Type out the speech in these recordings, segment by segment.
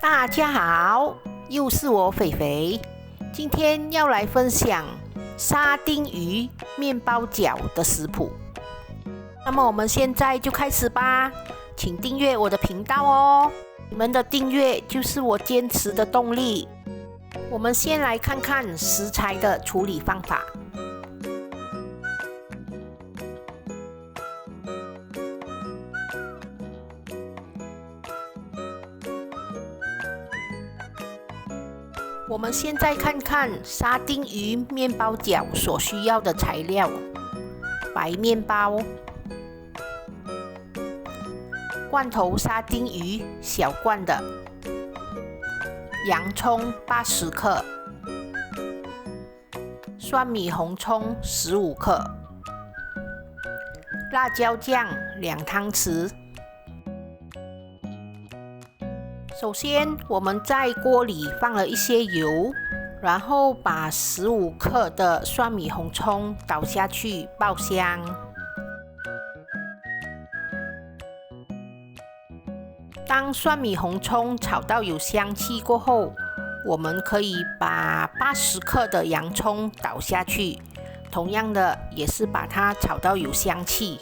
大家好，又是我肥肥，今天要来分享沙丁鱼面包饺的食谱。那么我们现在就开始吧，请订阅我的频道哦，你们的订阅就是我坚持的动力。我们先来看看食材的处理方法。我们现在看看沙丁鱼面包饺所需要的材料：白面包、罐头沙丁鱼小罐的、洋葱80克、蒜米红葱15克、辣椒酱2汤匙。首先，我们在锅里放了一些油，然后把15克的蒜米红葱倒下去爆香。当蒜米红葱炒到有香气过后，我们可以把80克的洋葱倒下去，同样的也是把它炒到有香气。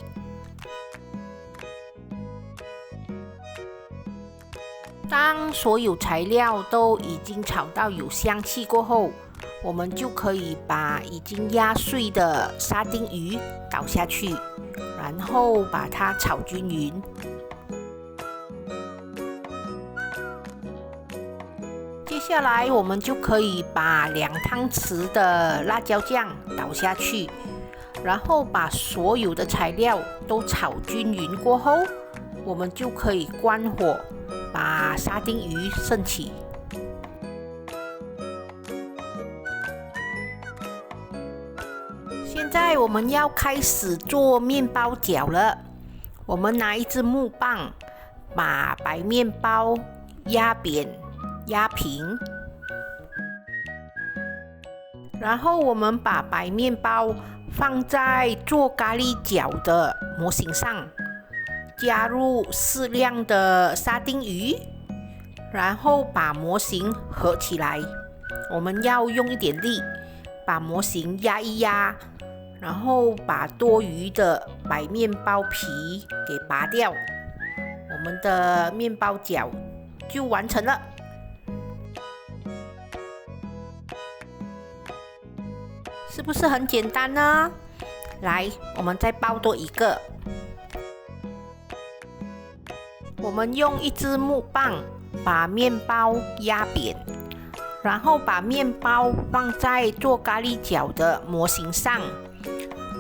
当所有材料都已经炒到有香气过后，我们就可以把已经压碎的沙丁鱼倒下去，然后把它炒均匀。接下来我们就可以把2汤匙的辣椒酱倒下去，然后把所有的材料都炒均匀过后，我们就可以关火，把沙丁鱼盛起。现在我们要开始做面包饺了。我们拿一支木棒，把白面包压扁、压平，然后我们把白面包放在做咖喱饺的模型上，加入适量的沙丁鱼，然后把模型合起来。我们要用一点力，把模型压一压，然后把多余的白面包皮给拔掉，我们的面包饺就完成了。是不是很简单呢？来，我们再包多一个。我们用一支木棒把面包压扁，然后把面包放在做咖喱饺的模型上，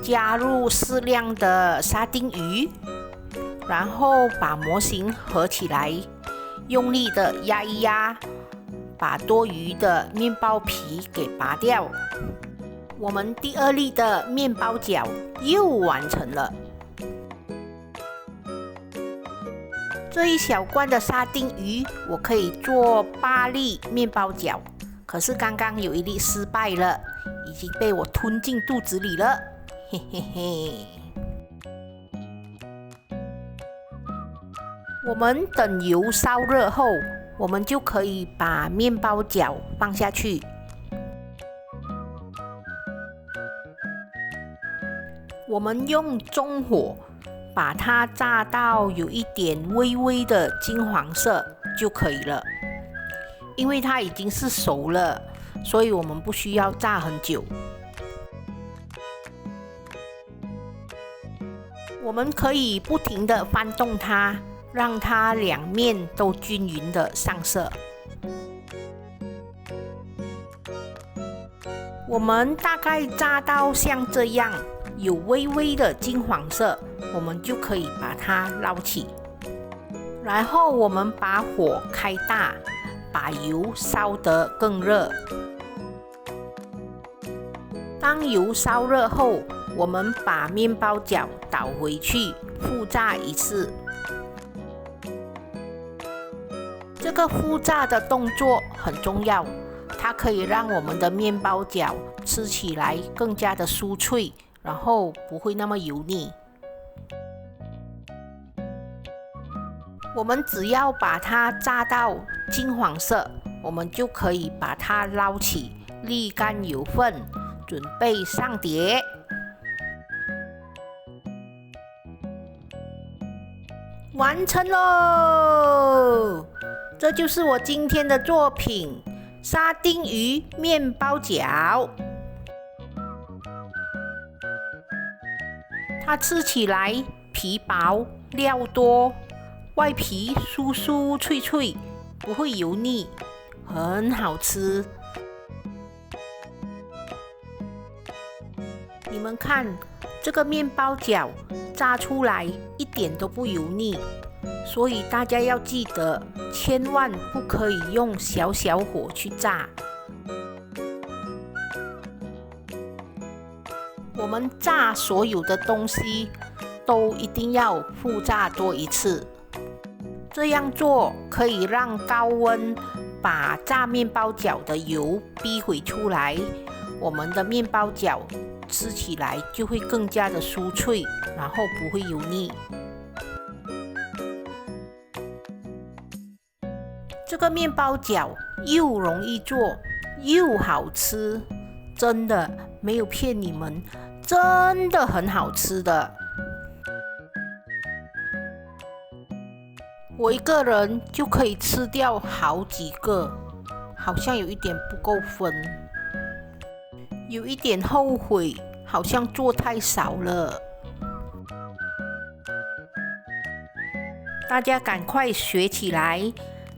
加入适量的沙丁鱼，然后把模型合起来，用力的压一压，把多余的面包皮给拔掉。我们第2粒的面包饺又完成了。这一小罐的沙丁鱼，我可以做8粒面包饺，可是刚刚有1粒失败了，已经被我吞进肚子里了，嘿嘿嘿。我们等油烧热后，我们就可以把面包饺放下去。我们用中火把它炸到有一点微微的金黄色就可以了，因为它已经是熟了，所以我们不需要炸很久。我们可以不停地翻动它，让它2面都均匀的上色。我们大概炸到像这样，有微微的金黄色，我们就可以把它捞起。然后我们把火开大，把油烧得更热。当油烧热后，我们把面包饺倒回去，复炸一次。这个复炸的动作很重要，它可以让我们的面包饺吃起来更加的酥脆，然后不会那么油腻。我们只要把它炸到金黄色，我们就可以把它捞起，沥干油分，准备上碟。完成喽！这就是我今天的作品——沙丁鱼面包饺。它吃起来皮薄料多，外皮酥酥脆脆，不会油腻，很好吃。你们看，这个面包饺炸出来一点都不油腻，所以大家要记得，千万不可以用小火去炸。我们炸所有的东西都一定要复炸多一次，这样做可以让高温把炸面包饺的油逼回出来，我们的面包饺吃起来就会更加的酥脆，然后不会油腻。这个面包饺又容易做又好吃，真的没有骗你们，真的很好吃的。我一个人就可以吃掉好几个，好像有一点不够分，有一点后悔，好像做太少了。大家赶快学起来，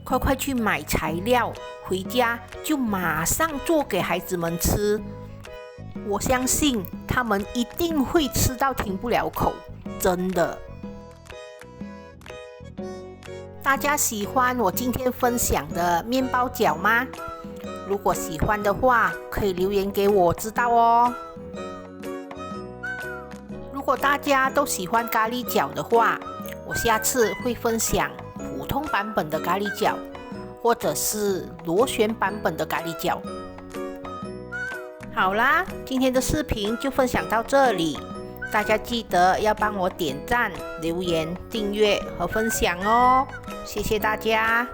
快去买材料，回家就马上做给孩子们吃。我相信他们一定会吃到停不了口，真的。大家喜欢我今天分享的面包饺吗？如果喜欢的话，可以留言给我知道哦。如果大家都喜欢咖喱饺的话，我下次会分享普通版本的咖喱饺，或者是螺旋版本的咖喱饺。好啦，今天的视频就分享到这里，大家记得要帮我点赞、留言、订阅和分享哦，谢谢大家。